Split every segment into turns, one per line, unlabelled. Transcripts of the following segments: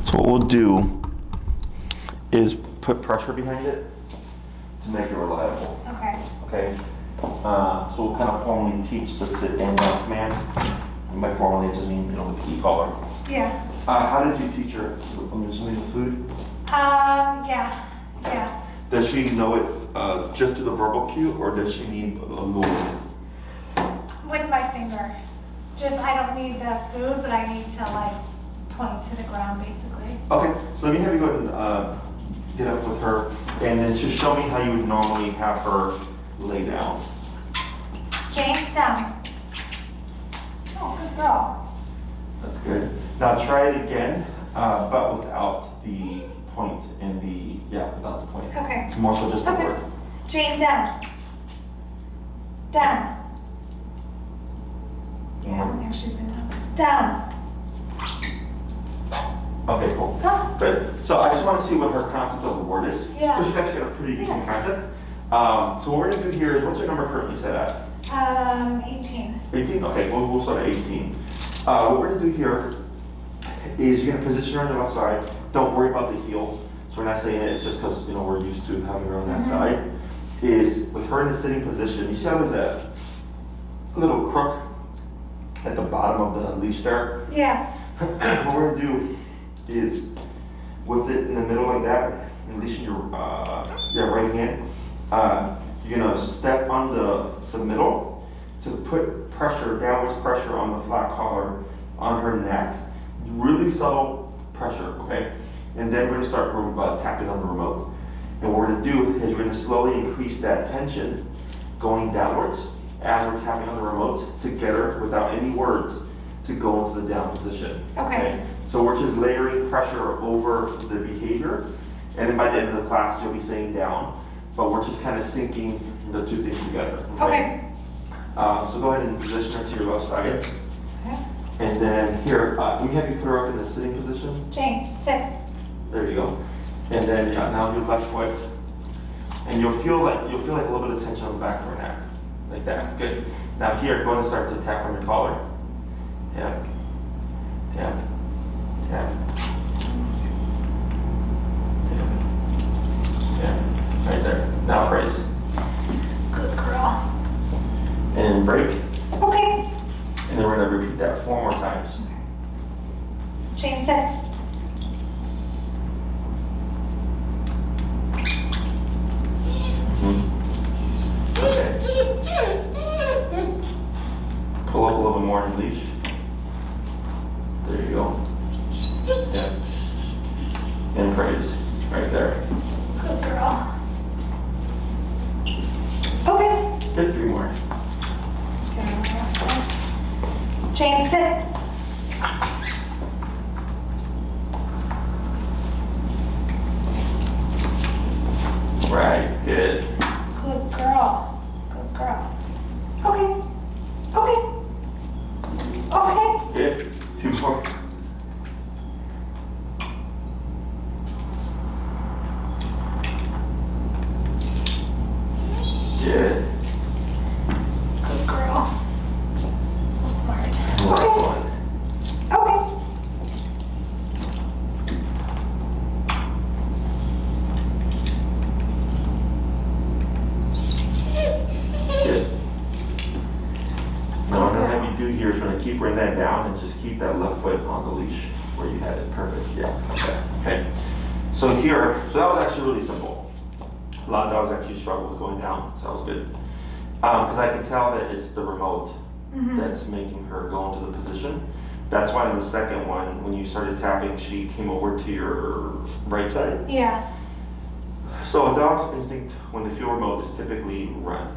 So what we'll do is put pressure behind it to make it reliable.
Okay.
Okay? So we'll kind of formally teach the sit and down command. And by formally, I just mean, with the e-collar.
Yeah.
How did you teach her? I'm assuming the food?
Yeah.
Does she know it just through the verbal cue, or does she need a movement?
With my finger. I don't need the food, but I need to point to the ground basically.
Okay, so let me have you go ahead and get up with her, and then just show me how you would normally have her lay down.
Jane, down. Oh, good girl.
That's good. Now try it again, but without the point and without the point.
Okay.
It's more so just the word.
Jane, down. Down. Yeah, I don't think she's been down.
Okay, cool.
Huh?
Good. So I just want to see what her concept of the word is.
Yeah.
So she's actually got a pretty decent concept. So what we're going to do here is, what's your number currently set at?
18.
18? Okay, we'll start at 18. What we're going to do here is you're going to position her on the left side. Don't worry about the heel. So we're not saying it's just because we're used to having her on that side. Is with her in the sitting position, you see how there's that little crook at the bottom of the leash there?
Yeah.
What we're going to do is, with it in the middle like that, releasing your right hand, you're going to step on the middle to put pressure, downwards pressure on the flat collar on her neck. Really subtle pressure, okay? And then we're going to start tapping on the remote. And what we're going to do is we're going to slowly increase that tension going downwards as we're tapping on the remote to get her, without any words, to go into the down position.
Okay.
So we're just layering pressure over the behavior, and then by the end of the class you'll be saying down, but we're just kind of syncing the two things together.
Okay.
So go ahead and position her to your left side.
Okay.
And then here, we have you put her up in the sitting position.
Jane, sit.
There you go. And then now your left foot, and you'll feel like a little bit of tension on the back of her neck, like that. Good. Now here, go ahead and start to tap on your collar. Tap, tap, tap, tap, tap. Right there. Now praise.
Good girl.
And break.
Okay.
And then we're going to repeat that 4 more times.
Jane, sit.
Okay. Pull up a little bit more in the leash. There you go. Yeah. And praise. Right there.
Good girl. Okay.
Good, 3 more.
Jane, sit.
Right, good.
Good girl. Good girl. Okay. Okay. Okay.
Good. 2 more. Good.
Good girl. So smart.
Last
Okay.
one.
Okay.
Good. Now what I'm going to have you do here is we're going to keep bringing that down and just keep that left foot on the leash where you had it. Perfect. Yeah. Okay. So here, so that was actually really simple. A lot of dogs actually struggle with going down, so that was good. Because I can tell that it's the remote that's making her go into the position. That's why in the second one, when you started tapping, she came over to your right side.
Yeah.
So a dog's instinct when they feel remote is typically run.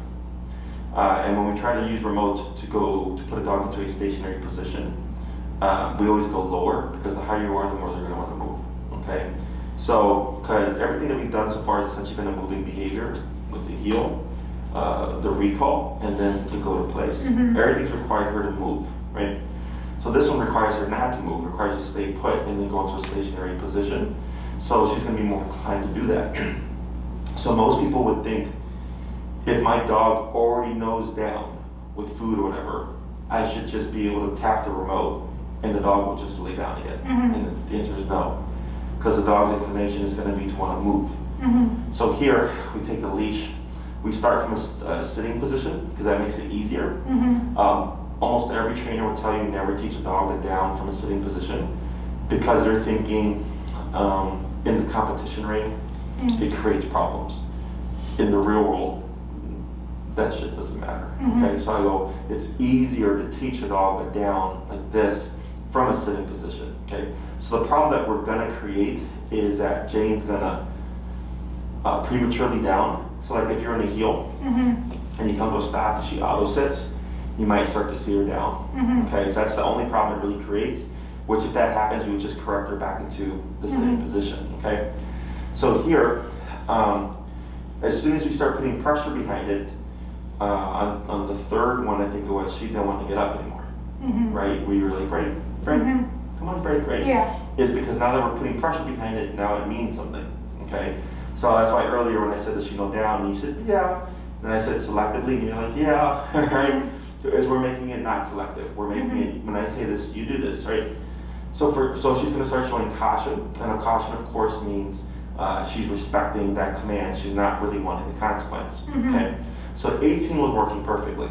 And when we try to use remote to put a dog into a stationary position, we always go lower, because the higher you are, the more they're going to want to move. Okay? So, because everything that we've done so far has essentially been a moving behavior with the heel, the recall, and then to go to place. Everything's required her to move, right? So this one requires her not to move, requires her to stay put and then go into a stationary position. So she's going to be more inclined to do that. So most people would think, if my dog already knows down with food or whatever, I should just be able to tap the remote and the dog will just lay down again. And the answer is no. because the dog's inclination is going to be to want to move. So here, we take the leash, we start from a sitting position, because that makes it easier. Almost every trainer will tell you never teach a dog to down from a sitting position, because they're thinking in the competition ring, it creates problems. In the real world, that shit doesn't matter. Okay, so I go, it's easier to teach a dog a down like this from a sitting position. Okay, so the problem that we're gonna create is that Jane's gonna prematurely down. So like if you're in a heel and you come to a stop and she auto sits, you might start to see her down. Okay, so that's the only problem it really creates. Which if that happens, we would just correct her back into the sitting position. Okay, so here, as soon as we start putting pressure behind it, on the third one, I think it was, she didn't want to get up anymore. Right? We were like, break, come on, break.
Yeah.
Is because now that we're putting pressure behind it, now it means something. Okay? So that's why earlier when I said, does she go down? And you said, yeah. Then I said selectively, and you're like, yeah, right? So as we're making it not selective, we're making it, when I say this, you do this, right? So she's going to start showing caution, and a caution, of course, means she's respecting that command. She's not really wanting the consequence. Okay? So 18 was working perfectly.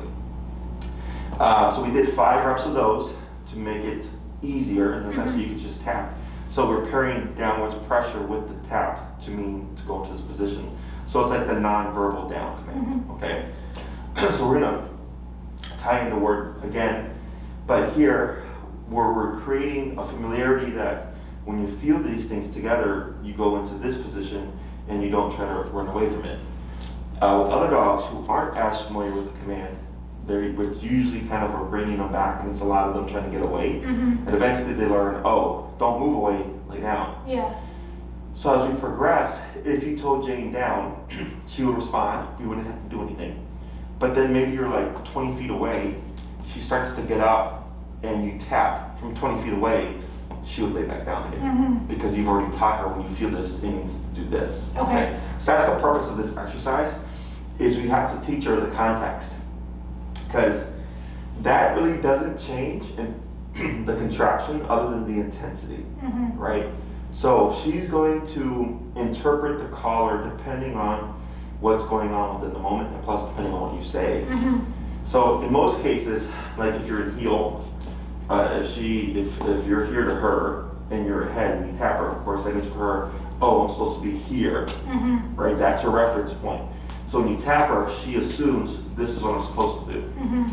So we did 5 reps of those to make it easier, and essentially you could just tap. So we're pairing downwards pressure with the tap to mean to go into this position. So it's like the non-verbal down command. Okay? So we're going to tie in the word again, but here we're creating a familiarity that when you feel these things together, you go into this position and you don't try to run away from it. With other dogs who aren't as familiar with the command, it's usually kind of we're bringing them back, and it's a lot of them trying to get away. And eventually they learn, oh, don't move away, lay down.
Yeah.
So as we progress, if you told Jane down, she would respond. You wouldn't have to do anything. But then maybe you're like 20 feet away, she starts to get up, and you tap from 20 feet away, she would lay back down again. Because you've already taught her when you feel this, it means to do this.
Okay.
So that's the purpose of this exercise, is we have to teach her the context. Because that really doesn't change in the contraction other than the intensity, right? So she's going to interpret the caller depending on what's going on within the moment, and plus depending on what you say. So in most cases, like if you're in heel, if you're here to her and you're ahead and you tap her, of course that means for her, oh, I'm supposed to be here, right? That's her reference point. So when you tap her, she assumes this is what I'm supposed to do.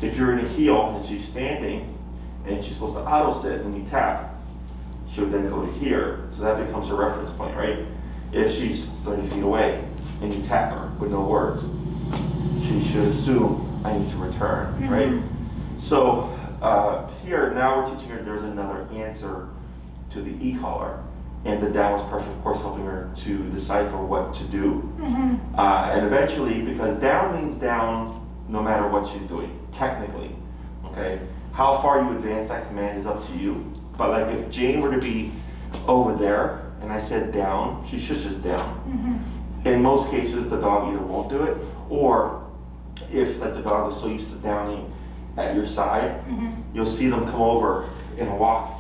If you're in a heel and she's standing and she's supposed to auto sit, when you tap, she would then go to here. So that becomes her reference point, right? If she's 30 feet away and you tap her with no words, she should assume I need to return, right? So here, now we're teaching her there's another answer to the e-collar. And the downwards pressure, of course, helping her to decipher what to do. And eventually, because down means down no matter what she's doing, technically. Okay? How far you advance that command is up to you. But like if Jane were to be over there and I said down, she should just down. In most cases, the dog either won't do it, or if like the dog is so used to downing at your side, you'll see them come over and walk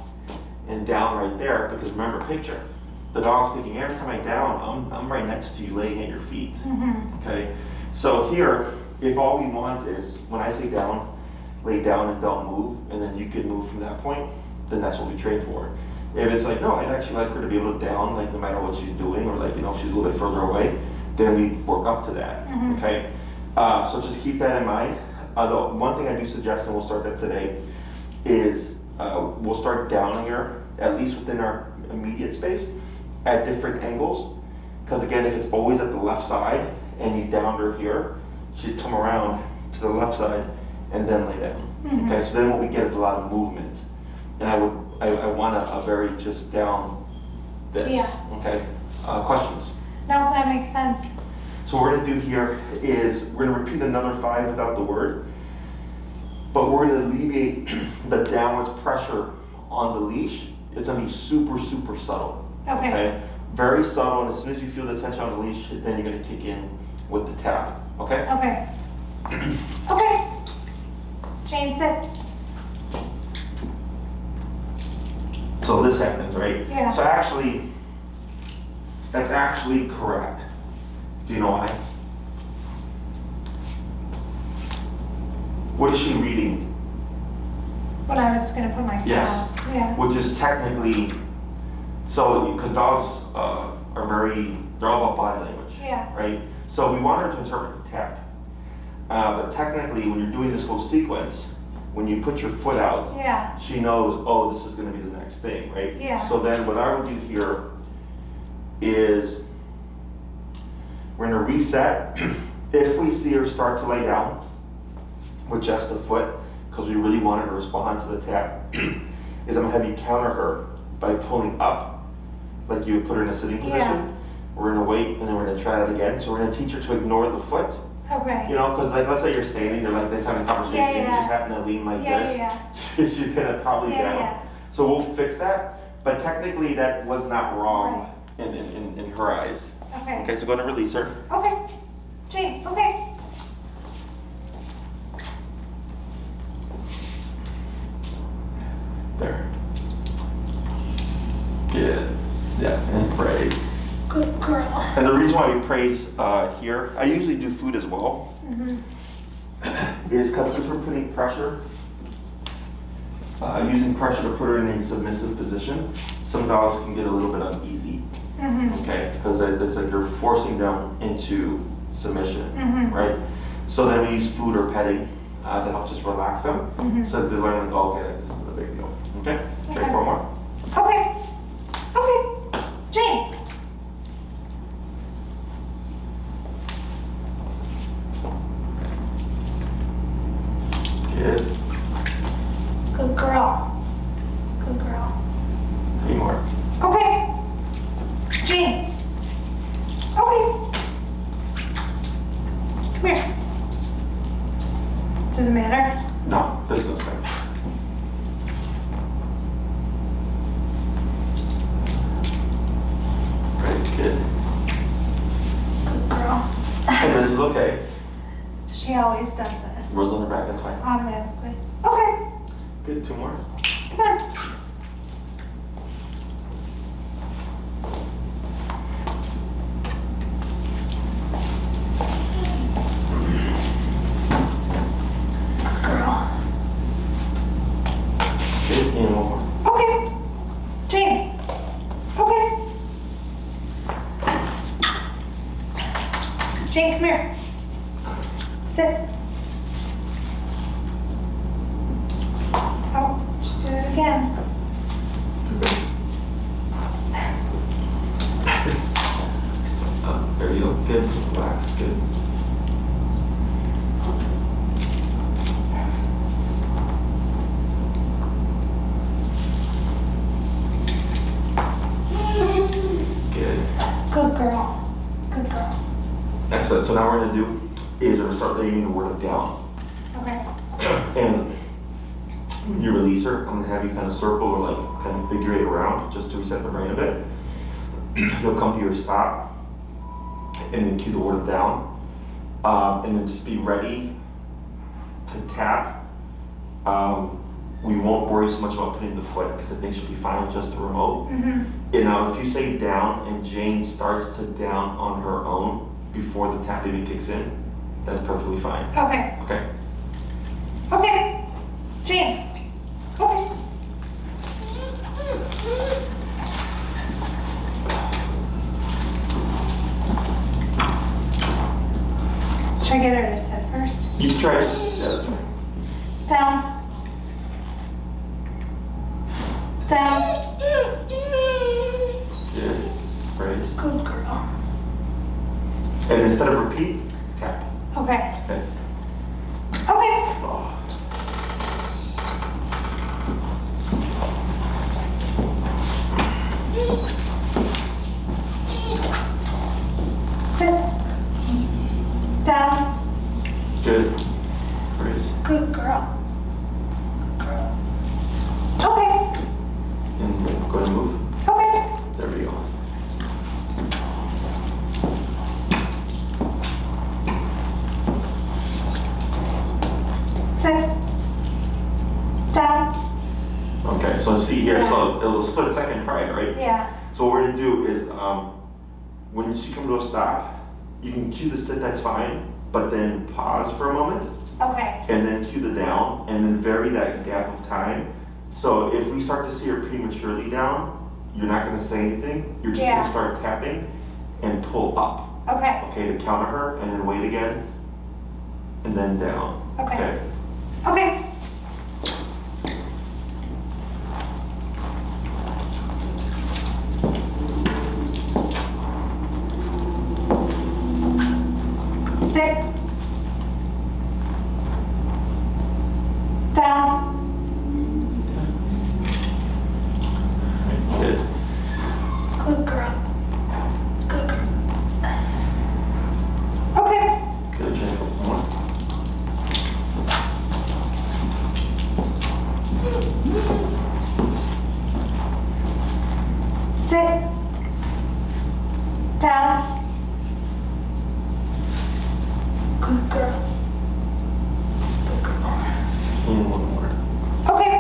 and down right there, because remember, picture, the dog's thinking every time I down, I'm right next to you laying at your feet. Okay, so here, if all we want is, when I say down, lay down and don't move, and then you can move from that point, then that's what we train for. If it's like, no, I'd actually like her to be able to down, like no matter what she's doing, or like, you know, if she's a little bit further away, then we work up to that. Okay, so just keep that in mind. Although one thing I do suggest, and we'll start that today, is we'll start downing her, at least within our immediate space, at different angles. Because again, if it's always at the left side, and you downed her here, she'd come around to the left side, and then lay down. Okay, so then what we get is a lot of movement. And I want a very just down this. Okay, questions?
No, that makes sense.
So what we're going to do here is we're going to repeat another 5 without the word, but we're going to alleviate the downwards pressure on the leash. It's going to be super, super subtle. Okay? Very subtle, and as soon as you feel the tension on the leash, then you're going to kick in with the tap. Okay?
Okay. Okay. Jane, sit.
So this happens, right?
Yeah.
So actually, That's actually correct. Do you know why? What is she reading?
When I was gonna put my foot
Yes.
out. Yeah.
Which is technically, so, because dogs are very, they're all about body language.
Yeah.
Right? So we want her to interpret the tap. But technically, when you're doing this whole sequence, when you put your foot out,
Yeah.
she knows, oh, this is going to be the next thing, right?
Yeah.
So then what I would do here is we're going to reset. If we see her start to lay down with just the foot, because we really want her to respond to the tap, is I'm going to have you counter her by pulling up, like you would put her in a sitting position.
Yeah.
We're going to wait, and then we're going to try that again. So we're going to teach her to ignore the foot.
Okay.
You know, because like, let's say you're standing, you're like this having a conversation,
Yeah,
and you
yeah.
just happen to lean like
Yeah,
this.
yeah,
She's gonna probably
Yeah,
down.
yeah.
So we'll fix that, but technically that was not wrong in her eyes.
Okay.
Okay, so go ahead and release her.
Okay. Jane, okay.
There. Good. Yeah, and praise.
Good girl.
And the reason why we praise here, I usually do food as well, is because since we're putting pressure, using pressure to put her in a submissive position, some dogs can get a little bit uneasy. Okay, because it's like you're forcing them into submission, right? So then we use food or petting to help just relax them, so that they learn like, oh, okay, this is a big deal. Okay, try for more.
Okay. Okay. Jane.
Good.
Good girl. Good girl.
3 more.
Okay. Jane. Okay. Come here. Does it matter?
No, this is okay. Great, good.
Good girl.
And this is okay.
She always does this.
Rolls on her back, that's fine.
Automatically. Okay.
Good, 2 more.
Come on. Girl.
Good, and 1 more.
Okay. Jane. Okay. Jane, come here. Sit. Oh, she did it again.
There you go. Good. Relax. Good. Good.
Good girl. Good girl.
Excellent. So now what we're going to do is we're going to start laying the word down.
Okay.
And when you release her, I'm going to have you kind of circle or like kind of figure eight around just to reset the brain a bit. You'll come to your stop and then cue the word down. And then just be ready to tap. We won't worry so much about putting the foot because I think she'll be fine with just the remote. And now if you say down and Jane starts to down on her own before the tap even kicks in, that's perfectly fine.
Okay.
Okay?
Okay. Jane. Okay. Should I get her to sit first?
You can try it. Yeah, that's fine.
Down. Down.
Good. Praise.
Good girl.
And instead of repeat, tap.
Okay.
Okay?
Okay.
Oh.
Sit. Down.
Good. Praise.
Good girl. Good girl. Okay.
And then go ahead and move.
Okay.
There we go.
Sit. Down.
Okay, so see here,
Yeah.
so it was a split second prior, right?
Yeah.
So what we're gonna do is, when she comes to a stop, you can cue the sit, that's fine, but then pause for a moment,
Okay.
and then cue the down, and then vary that gap of time. So if we start to see her prematurely down, you're not gonna say anything, you're just gonna start tapping and pull up.
Okay.
Okay, to counter her, and then wait again, and then down.
Okay. Okay. Sit. Down.
Good.
Good girl. Good girl. Okay.
Good, gentle. More.
Sit. Down. Good girl. Good girl.
And one more.
Okay.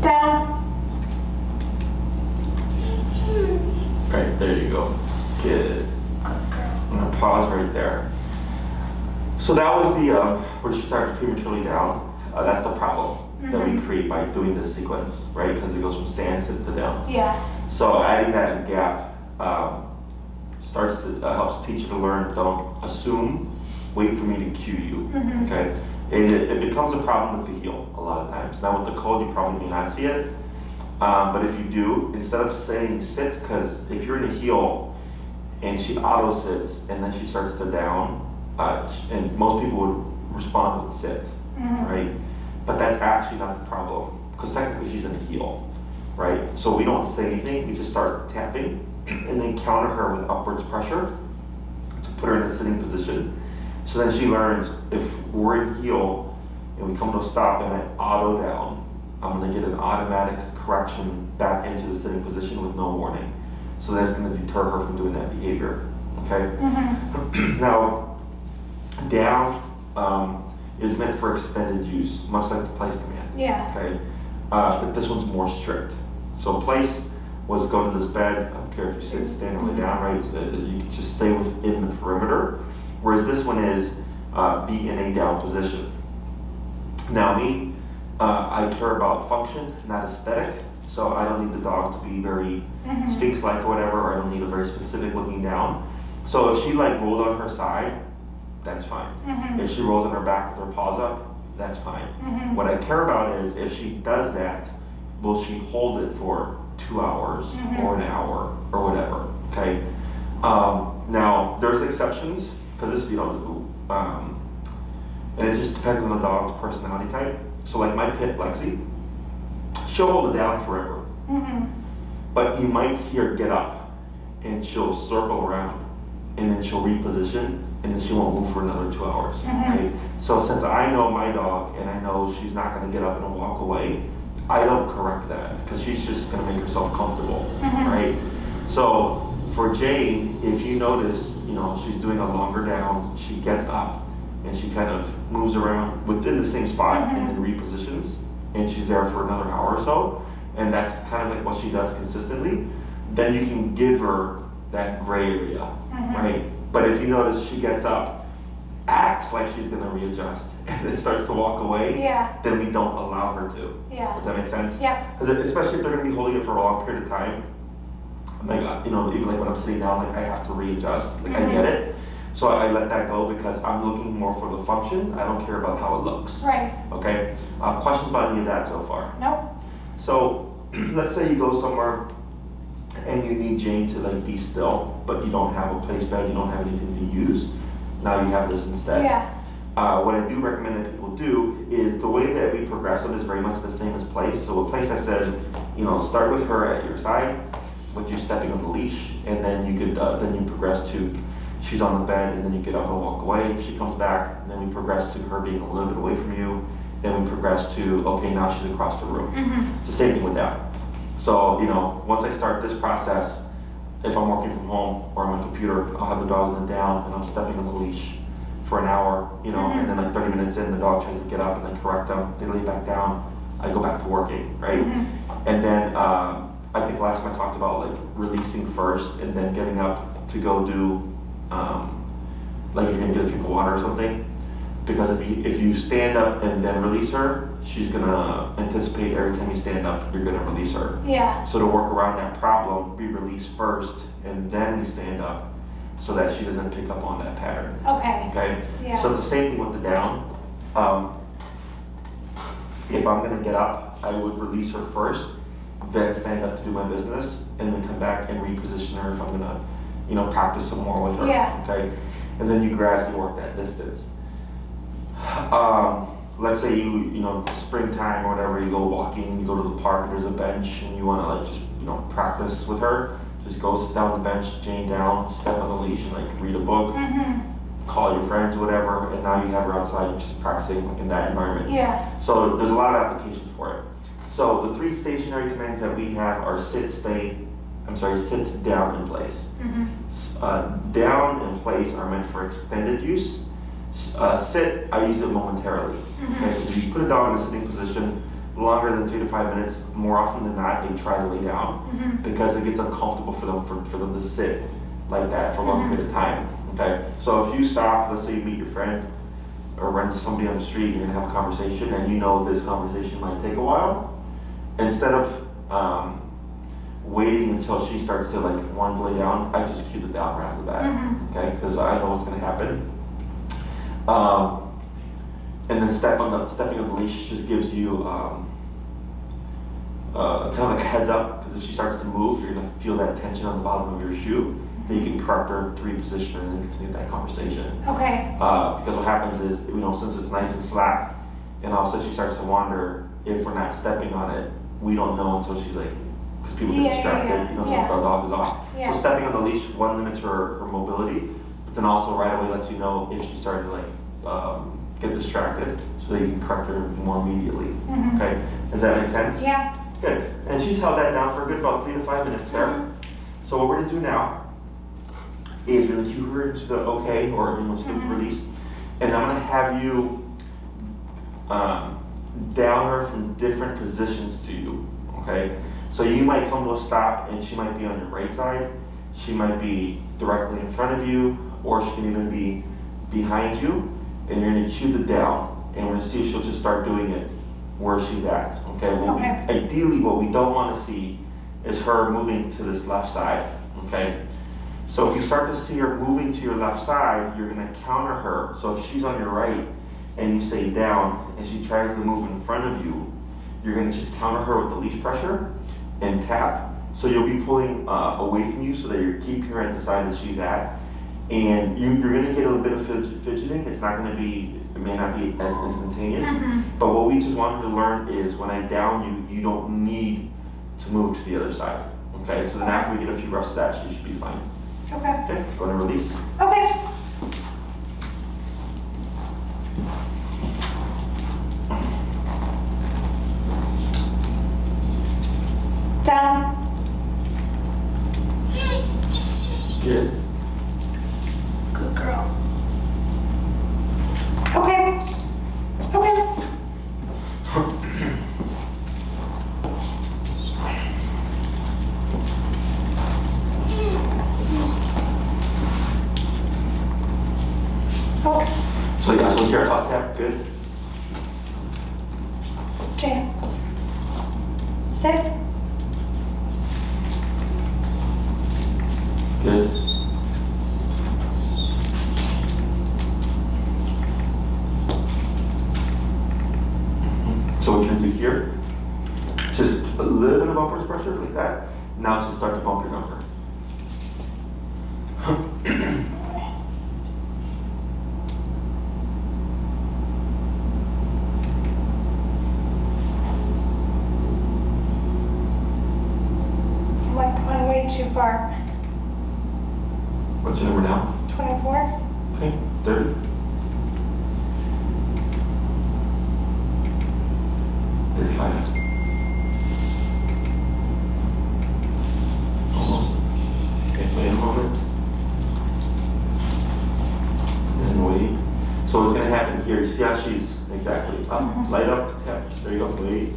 Down.
Right, there you go. Good.
Good girl.
I'm gonna pause right there. So that was the, where she started prematurely down. That's the problem that we create by doing this sequence, right? Because it goes from stand, sit to down.
Yeah.
So adding that gap starts to, helps teach you to learn, don't assume, wait for me to cue you, okay? And it becomes a problem with the heel a lot of times. Now with the code, you probably may not see it. But if you do, instead of saying sit, because if you're in a heel and she auto sits and then she starts to down, and most people would respond with sit, right? But that's actually not the problem, because technically she's in a heel, right? So we don't say anything, we just start tapping and then counter her with upwards pressure to put her in a sitting position. So then she learns, if we're in heel and we come to a stop and I auto down, I'm gonna get an automatic correction back into the sitting position with no warning. So that's gonna deter her from doing that behavior, okay? Now, down is meant for extended use, much like the place command.
Yeah.
Okay, but this one's more strict. So place was go to this bed. I don't care if you sit, stand, or lay down, right? You can just stay within the perimeter. Whereas this one is be in a down position. Now me, I care about function, not aesthetic. So I don't need the dog to be very sphinx-like or whatever, or I don't need a very specific looking down. So if she like rolled on her side, that's fine. If she rolls on her back with her paws up, that's fine. What I care about is if she does that, will she hold it for 2 hours or an hour or whatever, okay? Now, there's exceptions, because this, and it just depends on the dog's personality type. So like my pit, Lexi, she'll hold it down forever. But you might see her get up and she'll circle around and then she'll reposition and then she won't move for another 2 hours. Okay? So since I know my dog and I know she's not gonna get up and walk away, I don't correct that because she's just gonna make herself comfortable, right? So for Jane, if you notice, she's doing a longer down, she gets up and she kind of moves around within the same spot and then repositions and she's there for another hour or so, and that's kind of like what she does consistently, then you can give her that gray area, right? But if you notice she gets up, acts like she's gonna readjust, and then starts to walk away, then we don't allow her to. Does that make sense?
Yeah.
Because especially if they're gonna be holding it for a long period of time, like, even like when I'm sitting down, like I have to readjust, like I get it. So I let that go because I'm looking more for the function. I don't care about how it looks.
Right.
Okay? Questions about any of that so far?
Nope.
So let's say you go somewhere and you need Jane to like be still, but you don't have a place bed, you don't have anything to use. Now you have this instead.
Yeah.
What I do recommend that people do is the way that we progress them is very much the same as place. So a place I said, start with her at your side, with you stepping on the leash, and then you could then you progress to she's on the bed, and then you get up and walk away. She comes back, and then we progress to her being a little bit away from you. Then we progress to okay, now she's across the room. It's the same thing with that. So once I start this process, if I'm working from home or on my computer, I'll have the dog in the down and I'm stepping on the leash for an hour, you know, and then like 30 minutes in, the dog tries to get up and then correct them. They lay back down. I go back to working, right? And then I think last time I talked about like releasing first and then getting up to go do, like you're gonna get a drink of water or something. Because if you stand up and then release her, she's gonna anticipate every time you stand up, you're gonna release her.
Yeah.
So to work around that problem, we release first and then we stand up so that she doesn't pick up on that pattern.
Okay.
Okay?
Yeah.
So it's the same thing with the down. If I'm gonna get up, I would release her first, then stand up to do my business, and then come back and reposition her if I'm gonna, you know, practice some more with her.
Yeah.
Okay? And then you gradually work that distance. Let's say you know, springtime or whatever, you go walking, you go to the park, there's a bench, and you wanna like just, you know, practice with her. Just go sit down on the bench, Jane down, step on the leash, and like read a book, call your friends, whatever, and now you have her outside, just practicing like in that environment.
Yeah.
So there's a lot of applications for it. So the 3 stationary commands that we have are sit, sit, down, and place. Down and place are meant for extended use. Sit, I use it momentarily. Okay? If you put a dog in a sitting position longer than 3 to 5 minutes, more often than not, they try to lay down because it gets uncomfortable for them to sit like that for a long period of time. Okay, so if you stop, let's say you meet your friend or run into somebody on the street, you're gonna have a conversation, and you know this conversation might take a while. Instead of waiting until she starts to like want to lay down, I just cue the down right after that. Okay, because I know what's gonna happen. And then stepping on the leash just gives you kind of like a heads up, because if she starts to move, you're gonna feel that tension on the bottom of your shoe. Then you can correct her to reposition her and then continue that conversation.
Okay.
Because what happens is, you know, since it's nice and slack, and all of a sudden she starts to wander, if we're not stepping on it, we don't know until she's like, because people get distracted, you know, so the dog is off. So stepping on the leash, one, limits her mobility, but then also right away lets you know if she's starting to like get distracted, so that you can correct her more immediately. Okay, does that make sense?
Yeah.
Good. And she's held that down for a good about 3 to 5 minutes there. So what we're gonna do now is we're gonna cue her into the okay, or you know, skip the release, and I'm gonna have you down her from different positions to you. Okay, so you might come to a stop and she might be on your right side, she might be directly in front of you, or she can even be behind you, and you're gonna cue the down, and we're gonna see if she'll just start doing it where she's at. Okay. Ideally, what we don't want to see is her moving to this left side. Okay. So if you start to see her moving to your left side, you're going to counter her. So if she's on your right and you say down and she tries to move in front of you, you're going to just counter her with the leash pressure and tap. So you'll be pulling away from you so that you're keeping her at the side that she's at. And you're going to get a little bit of fidgeting. It's not going to be, it may not be as instantaneous. But what we just wanted to learn is when I down you, you don't need to move to the other side. Okay, so then after we get a few reps of that, she should be fine.
Okay.
Okay, go ahead and release.
Okay. Down.
Good.
Good girl. Okay. Okay. Okay.
So yeah, so here, up tap, good.
Jane. Sit.
Good. So what you're gonna do here, just a little bit of upwards pressure like that. Now just start to bump your number.
I'm like going way too far.
What's your number now?
24.
Okay, 30. 35. Almost. you see how she's exactly up, light up, tap. There you go. Wait.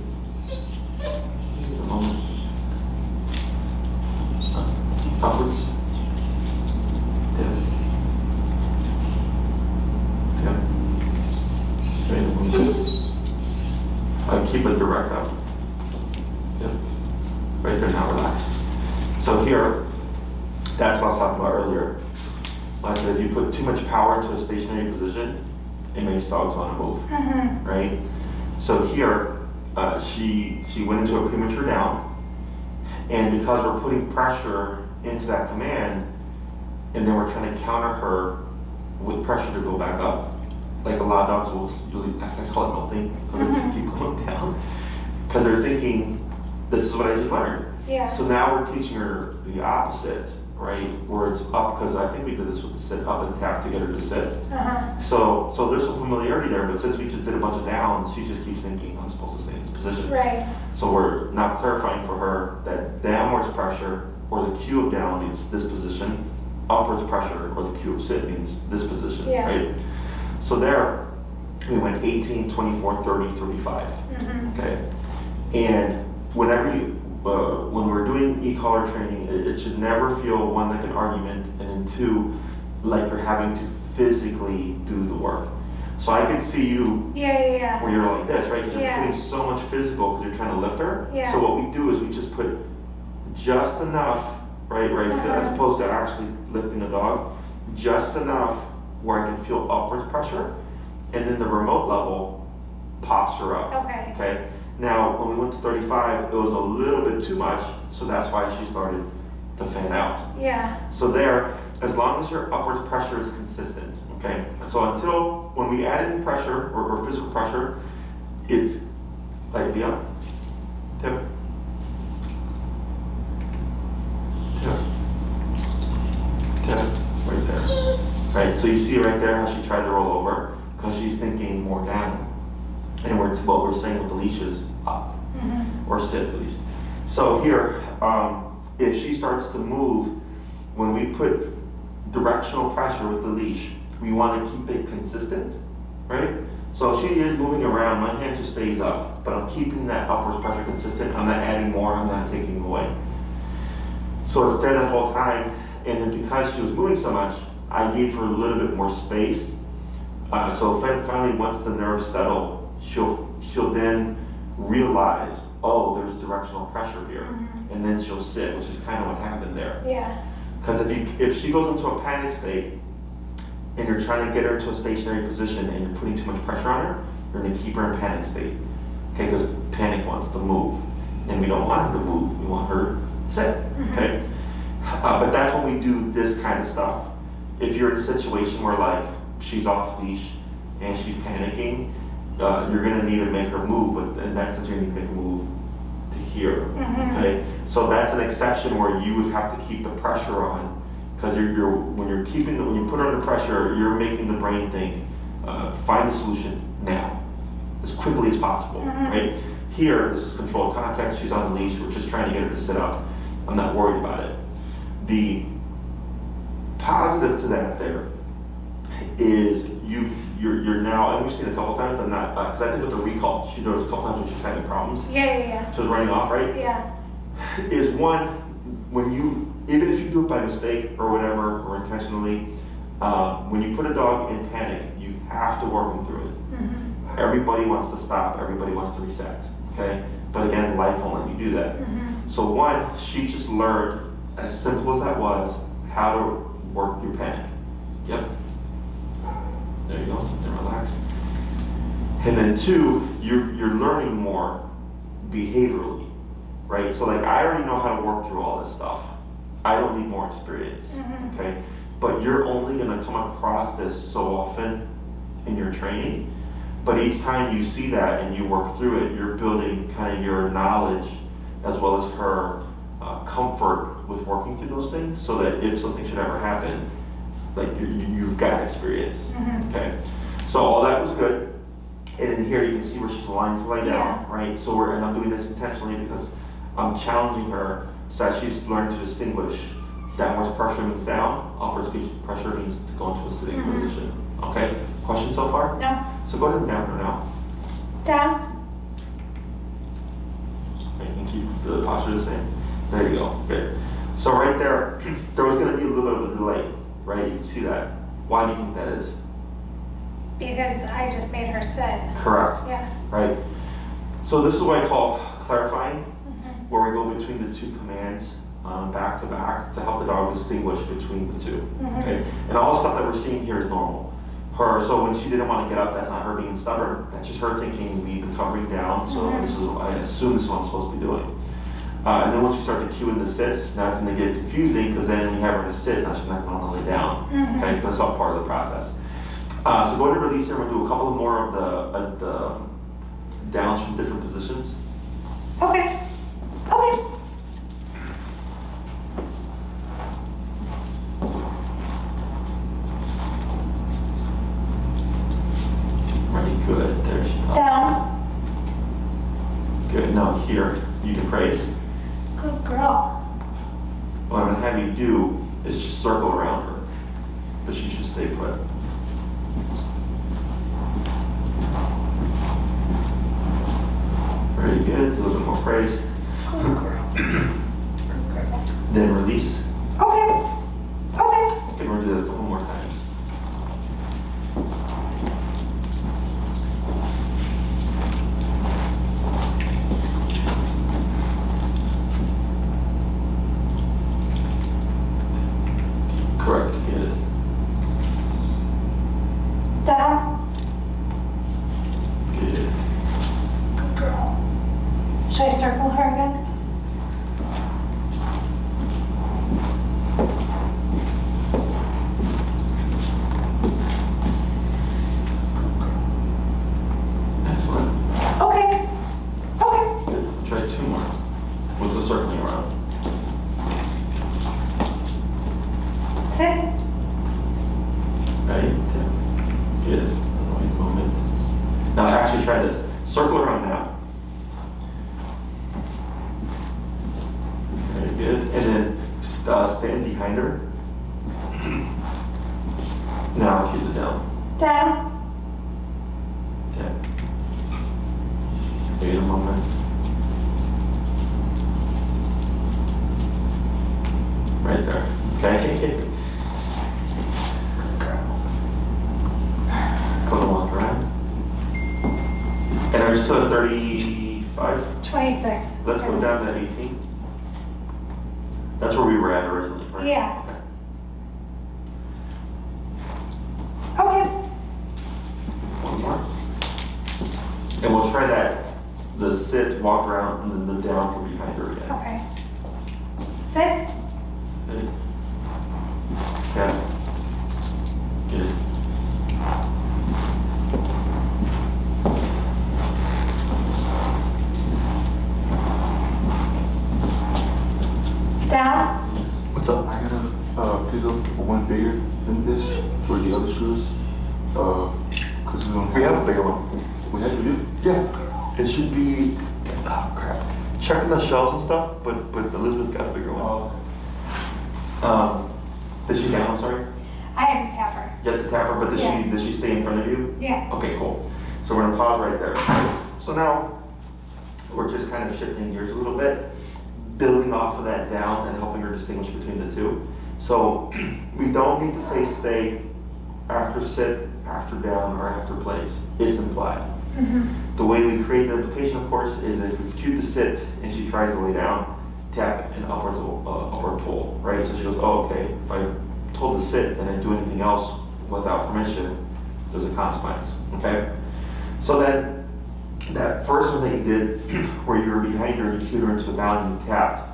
Give it a moment. Upwards. Tap. Tap. I keep it direct up. Yep. Right there, now relax. So here, that's what I was talking about earlier. Like if you put too much power into a stationary position, it makes dogs want to move, right? So here, she went into a premature down, and because we're putting pressure into that command, and then we're trying to counter her with pressure to go back up, like a lot of dogs will usually, I call it melting, because they just keep going down, because they're thinking, this is what I just learned.
Yeah.
So now we're teaching her the opposite, right? Where it's up, because I think we did this with the sit up and tap to get her to sit. So there's some familiarity there, but since we just did a bunch of downs, she just keeps thinking, I'm supposed to stay in this position.
Right.
So we're now clarifying for her that downwards pressure, or the cue of down means this position, upwards pressure, or the cue of sit means this position, right? So there, we went 18, 24, 30, 35, okay? And whenever you, when we're doing e-collar training, it should never feel, one, like an argument, and then two, like you're having to physically do the work. So I could see you where you're like this, right? Because you're putting so much physical because you're trying to lift her. So what we do is we just put just enough, right, as opposed to actually lifting a dog, just enough where I can feel upwards pressure, and then the remote level pops her up. Okay. Now, when we went to 35, it was a little bit too much, so that's why she started to fan out. So there, as long as your upwards pressure is consistent, okay? So until, when we add in pressure, or physical pressure, it's like the up, tip, tip, tip, right there. Right, so you see right there how she tried to roll over, because she's thinking more down. And what we're saying with the leash is up, or sit at least. So here, if she starts to move, when we put directional pressure with the leash, we want to keep it consistent, right? So if she is moving around, my hand just stays up, but I'm keeping that upwards pressure consistent. I'm not adding more, I'm not taking away. So instead the whole time, and then because she was moving so much, I gave her a little bit more space. So finally, once the nerves settle, she'll then realize, oh, there's directional pressure here, and then she'll sit, which is kind of what happened there. Because if she goes into a panic state, and you're trying to get her into a stationary position, and you're putting too much pressure on her, you're going to keep her in panic state. Okay, because panic wants to move, and we don't want her to move. We want her to sit. Okay, but that's when we do this kind of stuff. If you're in a situation where like she's off leash and she's panicking, you're going to need to make her move, but in that sense you're going to need to make her move to here. Okay, so that's an exception where you would have to keep the pressure on, because when you put her under pressure, you're making the brain think, find a solution now, as quickly as possible. Right here, this is controlled context. She's on the leash. We're just trying to get her to sit up. I'm not worried about it. The positive to that there is you're now, and we've seen it a couple times, but not, because I did with the recall, she noticed a couple times when she was having problems. She was running off, right? Is one, when you, even if you do it by mistake or whatever, or intentionally, when you put a dog in panic, you have to work them through it. Everybody wants to stop, everybody wants to reset, okay? But again, life won't let you do that. So one, she just learned, as simple as that was, how to work through panic. Yep. There you go, and relax. And then two, you're learning more behaviorally, right? So like, I already know how to work through all this stuff. I don't need more experience, okay? But you're only gonna come across this so often in your training. But each time you see that and you work through it, you're building kind of your knowledge as well as her comfort with working through those things, so that if something should ever happen, like you've got experience. Okay, so all that was good. And in here you can see where she's wanting to lay down, right? So and I'm doing this intentionally because I'm challenging her so that she's learned to distinguish downwards pressure means down, upwards pressure means to go into a sitting position. Okay, questions so far?
No.
So go ahead and down her now.
Down.
You can keep the posture the same. There you go. Good. So right there, there was going to be a little bit of a delay, right? You can see that. Why do you think that is?
Because I just made her sit.
Correct.
Yeah.
Right. So this is what I call clarifying,
Mm-hmm.
where we go between the two commands back to back to help the dog distinguish between the two.
Mm-hmm.
Okay. And all the stuff that we're seeing here is normal. So when she didn't want to get up, that's not her being stubborn. That's just her thinking we've been covering down. So
Mm-hmm.
this is, I assume this is what I'm supposed to be doing. And then once we start to cue in the sits, now it's going to get confusing because then we have her to sit, now she's not going to lay down.
Mm-hmm.
Okay, that's all part of the process. So go ahead and release her. We'll do a couple more of the downs from different positions.
Okay. Okay.
Right, good. There she goes.
Down.
Good. Now here, you can praise.
Good girl.
What I'm going to have you do is just circle around her, but she should stay put. Very good. A little bit more praise.
Good girl. Good girl.
Then release.
Okay. Okay.
Okay, we're going to do that a couple more times. Correct. Good.
Down.
Good.
Good girl. Should I circle her again?
Excellent.
Okay. Okay.
Good. Try two more with the circling around.
Sit.
Right? Good. Right moment. Now actually try this. Circle around now. Very good. And then stand behind her. Now keep it down.
Down.
Okay. Wait a moment. Right there. Okay. Go to walk around. And are you still at 35?
26.
Let's go down to 18. That's where we were at originally, right?
Yeah.
Okay.
Okay.
One more. And we'll try that, the sit, walk around, and then the down from behind her again.
Okay. Sit.
Good. Yeah. Good.
Down.
What's up? I got a pillow one bigger than this for the other screws. Cause we don't
We have a bigger one.
We have to do?
Yeah. It should be, oh crap. Checking the shelves and stuff, but Elizabeth got a bigger one. Did she down, I'm sorry?
I had to tap her.
You have to tap her, but
Yeah.
does she stay in front of you?
Yeah.
Okay, cool. So we're gonna pause right there. So now, we're just kind of shifting gears a little bit, building off of that down and helping her distinguish between the two. So we don't need to say stay after sit, after down, or after place. It's implied.
Mm-hmm.
The way we create the implication, of course, is if we cue the sit and she tries to lay down, tap and upward pull, right? So she goes, oh, okay. If I told to sit and I do anything else without permission, there's a consequence, okay? So then, that first one that you did, where you were behind her, you cued her into a down and you tapped,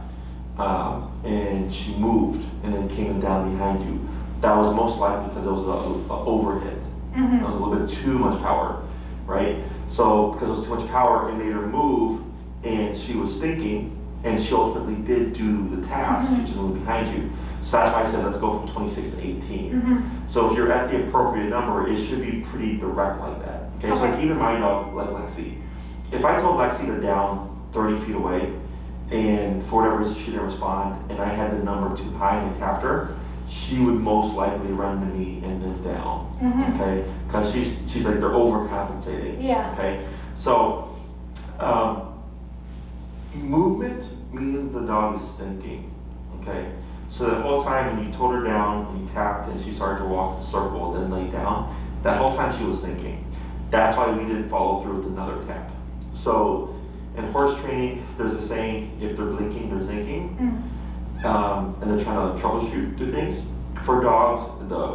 and she moved and then came down behind you. That was most likely because it was an overhit.
Mm-hmm.
It was a little bit too much power, right? So because it was too much power, it made her move, and she was thinking, and she ultimately did do the task,
Mhm.
she's moving behind you. So that's why I said let's go from 26 to 18.
Mm-hmm.
So if you're at the appropriate number, it should be pretty direct like that. Okay, so like
Okay.
even my dog, like Lexi, if I told Lexi to down 30 feet away, and for whatever reason she didn't respond, and I had the number too high and I tapped her, she would most likely run to me and then down,
Mhm.
okay? Because she's like, they're overcompensating.
Yeah.
Okay, so movement means the dog is thinking, okay? So the whole time when you told her down and you tapped and she started to walk in a circle, then lay down, that whole time she was thinking. That's why we didn't follow through with another tap. So in horse training, there's a saying, if they're blinking, they're thinking. And they're trying to troubleshoot do things. For dogs,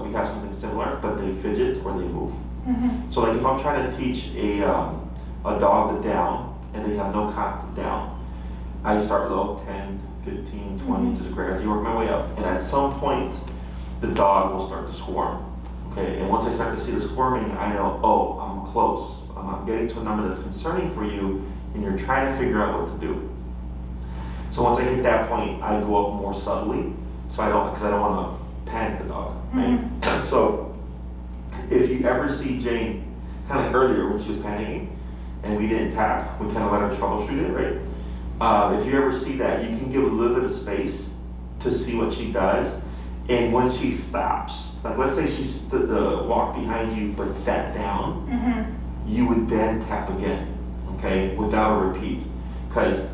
we have something similar, but they fidget or they move.
Mhm.
So like if I'm trying to teach a dog to down and they have no confidence down, I start low, 10, 15, 20, just gradually work my way up. And at some point, the dog will start to squirm. Okay, and once I start to see the squirming, I know, oh, I'm close. I'm getting to a number that's concerning for you, and you're trying to figure out what to do. So once I hit that point, I go up more subtly, because I don't want to panic the dog, right? So if you ever see Jane, kind of like earlier when she was panicking, and we didn't tap, we kind of let her troubleshoot it, right? If you ever see that, you can give a little bit of space to see what she does, and when she stops, like let's say she walked behind you but sat down, you would then tap again, okay, without a repeat, because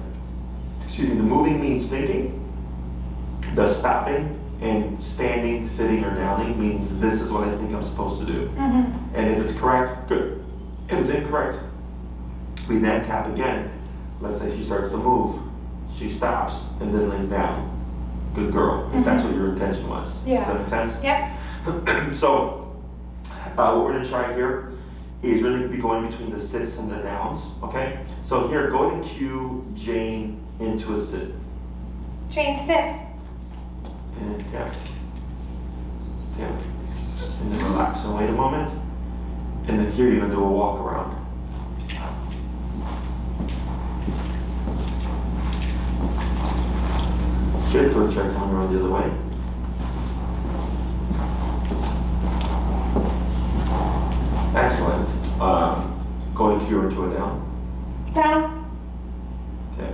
the moving means thinking, the stopping and standing, sitting, or downing means this is what I think I'm supposed to do. And if it's correct, good. If it's incorrect, we then tap again. Let's say she starts to move, she stops, and then lays down. Good girl, if that's what your intention was.
Yeah.
Does that make sense?
Yep.
So, what we're gonna try here is really be going between the sits and the downs, okay? So here, go ahead and cue Jane into a sit.
Jane, sit.
And tap. Tap. And then relax and wait a moment. And then here you're gonna do a walk around. Good, go try coming around the other way. Excellent. Go and cue her to a down.
Down.
Okay.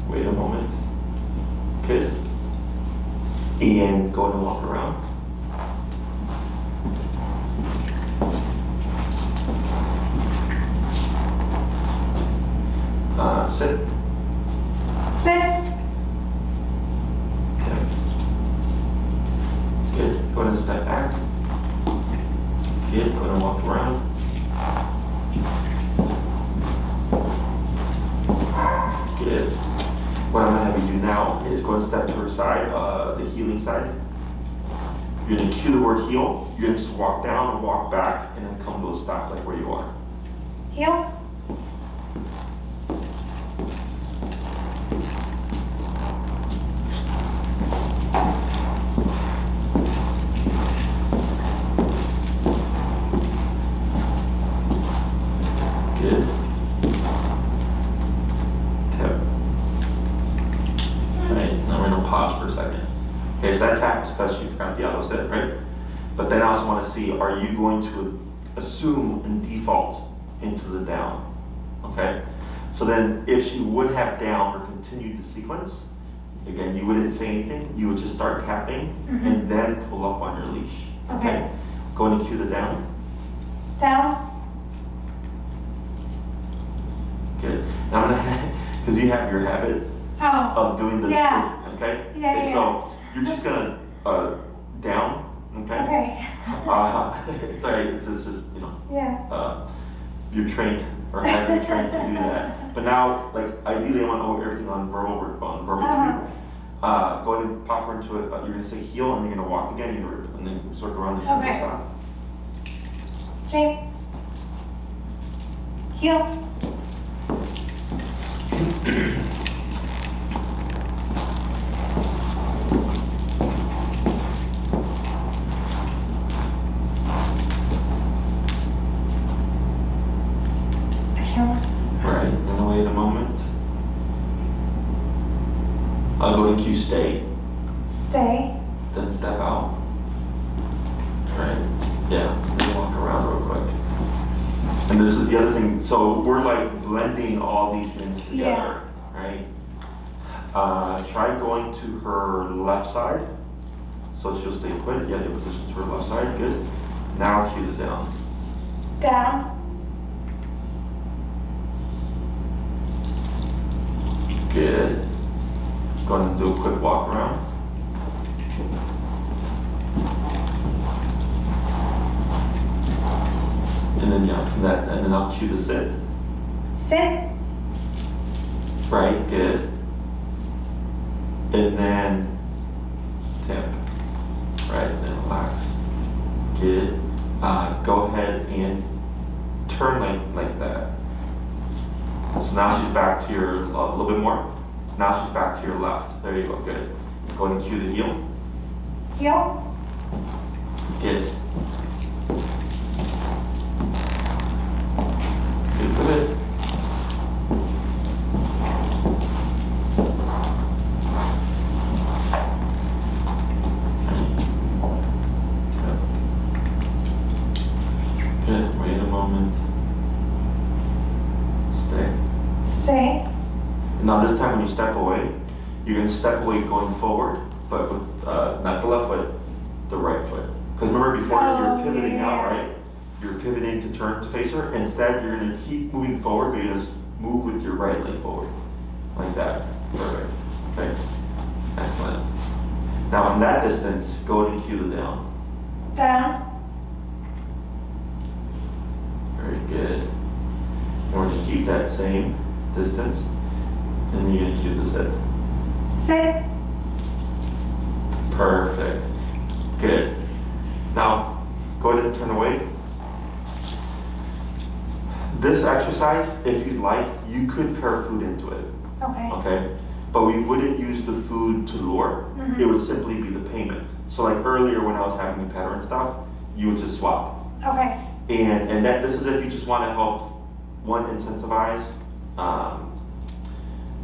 Wait a moment. Good. And go and walk around. Sit.
Sit.
Okay. Good. Go ahead and step back. Good. Go ahead and walk around. Good. What I'm going to have you do now is go and step to her side, the healing side. You're going to cue the word heal. You're going to just walk down and walk back and then come to a stop like where you are.
Heel.
Good. Tap. Right, now we're gonna pause for a second. Okay, so that tap is because you forgot the auto sit, right? But then I also want to see, are you going to assume and default into the down? Okay? So then if she would have down or continued the sequence, again, you wouldn't say anything, you would just start tapping and then pull up on your leash.
Okay.
Go and cue the down.
Down.
Good. Now I'm gonna, because you have your habit
Oh.
of doing the,
Yeah.
okay?
Yeah,
Okay,
yeah.
so you're just gonna down, okay?
Okay.
It's alright, it's just, you know,
Yeah.
you're trained or have been trained to do that. But now, like, ideally I want to know everything on verbal cue. Go ahead and pop her into it. You're gonna say heel and you're gonna walk again, and then circle around the
Okay.
stop.
Jane. Heel.
Right, and wait a moment. I'll go to cue stay,
Stay.
then step out. Right, yeah, then walk around real quick. And this is the other thing, so we're like blending all these things together, right? Try going to her left side. So she'll stay put. Yeah, the position to her left side. Good. Now cue this down.
Down.
Good. Go ahead and do a quick walk around. And then yeah, from that, and then I'll cue the sit.
Sit.
Right, good. And then tip. Right, and then relax. Good. Go ahead and turn like that. So now she's back to your, a little bit more. Now she's back to your left. There you go, good. Go ahead and cue the heel.
Heel.
Good. Good. Good. Wait a moment.
Stay.
Now this time when you step away, you're going to step away going forward, but with not the left foot, the right foot. Because remember before you're pivoting out, right? You're pivoting to turn to face her. Instead, you're going to keep moving forward, but you're going to move with your right leg forward. Like that. Perfect. Okay. Excellent. Now from that distance, go ahead and cue the down.
Down.
Very good. And we're going to keep that same distance. And you're going to cue the sit.
Sit.
Perfect. Good. Now, go ahead and turn away. This exercise, if you'd like, you could pair food into it.
Okay.
Okay? But we wouldn't use the food to lure.
Mhm.
It would simply be the payment. So like earlier when I was having the pattern stuff, you would just swap.
Okay.
And that this is if you just want to help, one, incentivize,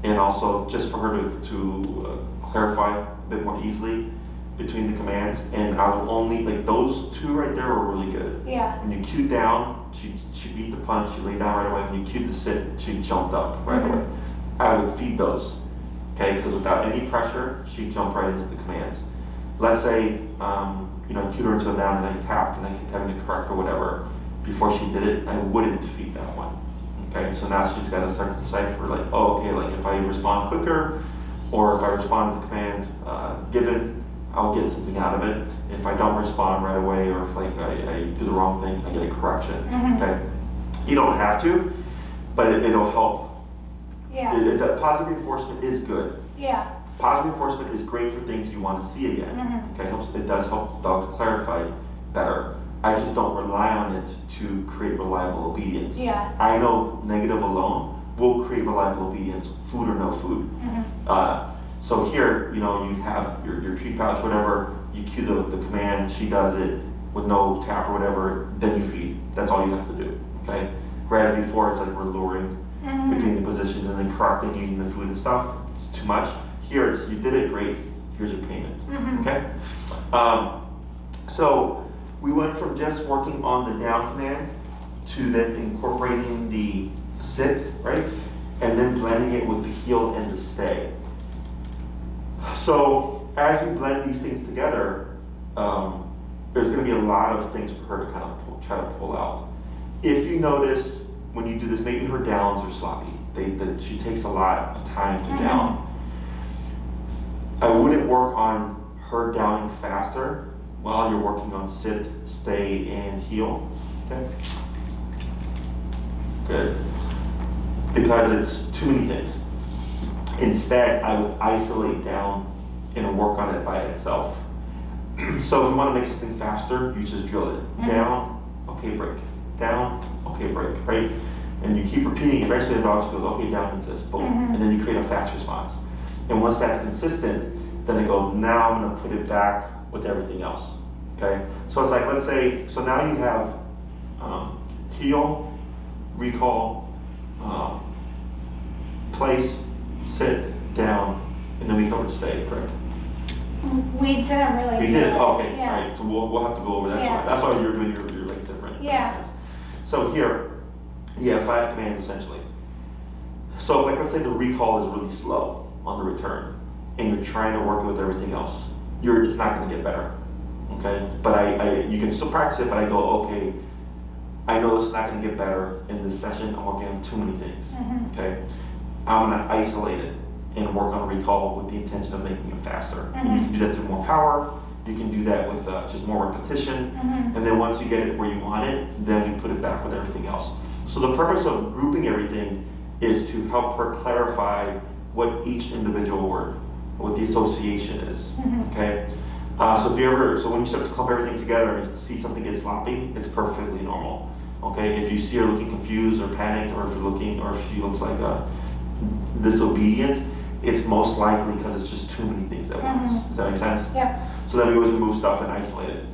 and also just for her to clarify a bit more easily between the commands. And I will only, like those two right there were really good.
Yeah.
When you cue down, she beat the punch, she laid down right away. When you cue the sit, she jumped up right away. I would feed those, okay? Because without any pressure, she'd jump right into the commands. Let's say, you know, cued her into a down and I tapped and I kept having to correct or whatever. Before she did it, I wouldn't feed that one. Okay, so now she's got to start to decipher like, oh, okay, like if I respond quicker, or if I respond to the command given, I'll get something out of it. If I don't respond right away, or if like I do the wrong thing, I get a correction. Okay, you don't have to, but it'll help.
Yeah.
Positive reinforcement is good.
Yeah.
Positive reinforcement is great for things you want to see again. Okay, it does help dogs clarify better. I just don't rely on it to create reliable obedience.
Yeah.
I know negative alone will create reliable obedience, food or no food. So here, you know, you have your treat pouch, whatever, you cue the command, she does it with no tap or whatever, then you feed. That's all you have to do, okay? Whereas before, it's like we're luring between the positions and then correcting using the food and stuff. It's too much. Here, it's, you did it great, here's your payment, okay? So we went from just working on the down command to then incorporating the sit, right? And then blending it with the heel and the stay. So as we blend these things together, there's going to be a lot of things for her to kind of try to pull out. If you notice when you do this, maybe her downs are sloppy. She takes a lot of time to down. I wouldn't work on her downing faster while you're working on sit, stay, and heel. Okay. Good. Because it's too many things. Instead, I would isolate down and work on it by itself. So if you want to make something faster, you just drill it. Down, okay, break. Down, okay, break, right? And you keep repeating, eventually the dog goes, okay, down into this, boom. And then you create a fast response. And once that's consistent, then it goes, now I'm gonna put it back with everything else, okay? So it's like, let's say, so now you have heel, recall, place, sit, down, and then we covered stay, correct?
We didn't really
We
do
did,
it.
okay,
Yeah.
all right, so we'll have to go over that.
Yeah.
That's why you're doing your legs different.
Yeah.
So here, you have 5 commands essentially. So like let's say the recall is really slow. on the return, and you're trying to work it with everything else, it's not going to get better. Okay, but you can still practice it, but I go, okay, I know this is not going to get better in this session. I'm working on too many things. Okay, I'm going to isolate it and work on recall with the intention of making it faster. And you can do that through more power. You can do that with just more repetition. And then once you get it where you want it, then you put it back with everything else. So the purpose of grouping everything is to help her clarify what each individual word, what the association is. Okay. So when you start to clump everything together and see something get sloppy, it's perfectly normal. Okay. If you see her looking confused or panicked, or if she looks like disobedient, it's most likely because it's just too many things at once. Does that make sense?
Yeah.
So then we always remove stuff and isolate it.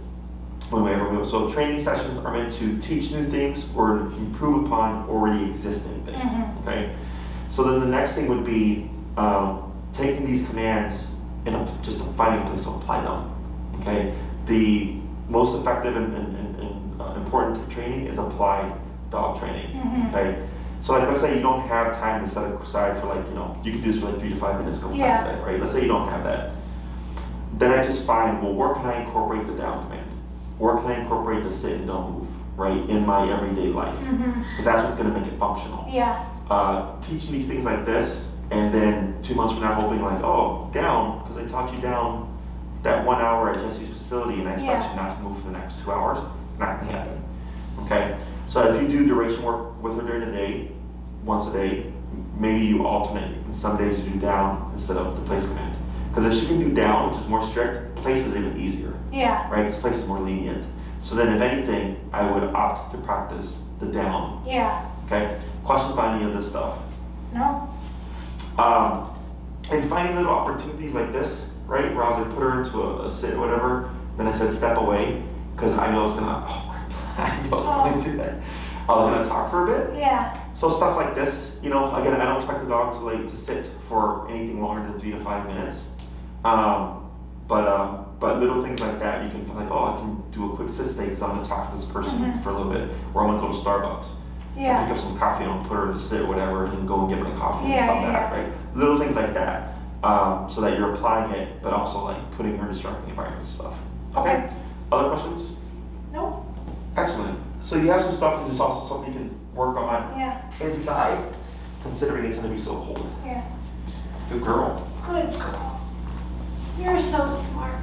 So training sessions are meant to teach new things or improve upon already existing things. Okay. So then the next thing would be taking these commands and just finding a place to apply them. Okay. The most effective and important training is applied dog training. Okay. So like, let's say you don't have time to set aside for you can do this for 3 to 5 minutes a couple times a day, right? Let's say you don't have that. Then I just find, well, where can I incorporate the down command? Where can I incorporate the sit and don't move, right, in my everyday life? Because that's what's going to make it functional. Teaching these things like this, and then 2 months from now hoping oh, down, because I taught you down that 1 hour at Jesse's facility and I expect you not to move for the next 2 hours. It's not going to happen. Okay? So if you do duration work with her during the day, once a day, maybe you alternate. And some days you do down instead of the place command. Because if she can do down, which is more strict, place is even easier. Right? Because place is more lenient. So then if anything, I would opt to practice the down. Okay? Questions about any of this stuff?
No.
And finding little opportunities like this, right? Where I was put her into a sit or whatever, then I said step away, because I know I was going to do that. I was going to talk for a bit. So stuff like this, again, I don't expect the dog to sit for anything longer than 3 to 5 minutes. But little things like that, you can feel I can do a quick sit stay because I'm going to talk to this person for a little bit, or I'm going to go to Starbucks. Pick up some coffee and put her to sit or whatever, and then go and get my coffee and come back, right? Little things like that, so that you're applying it, but also putting her in distracting environments and stuff. Okay. Other questions?
Nope.
Excellent. So you have some stuff, and there's also something you can work on inside, considering it's going to be so cold. Good girl.
Good girl. You're so smart.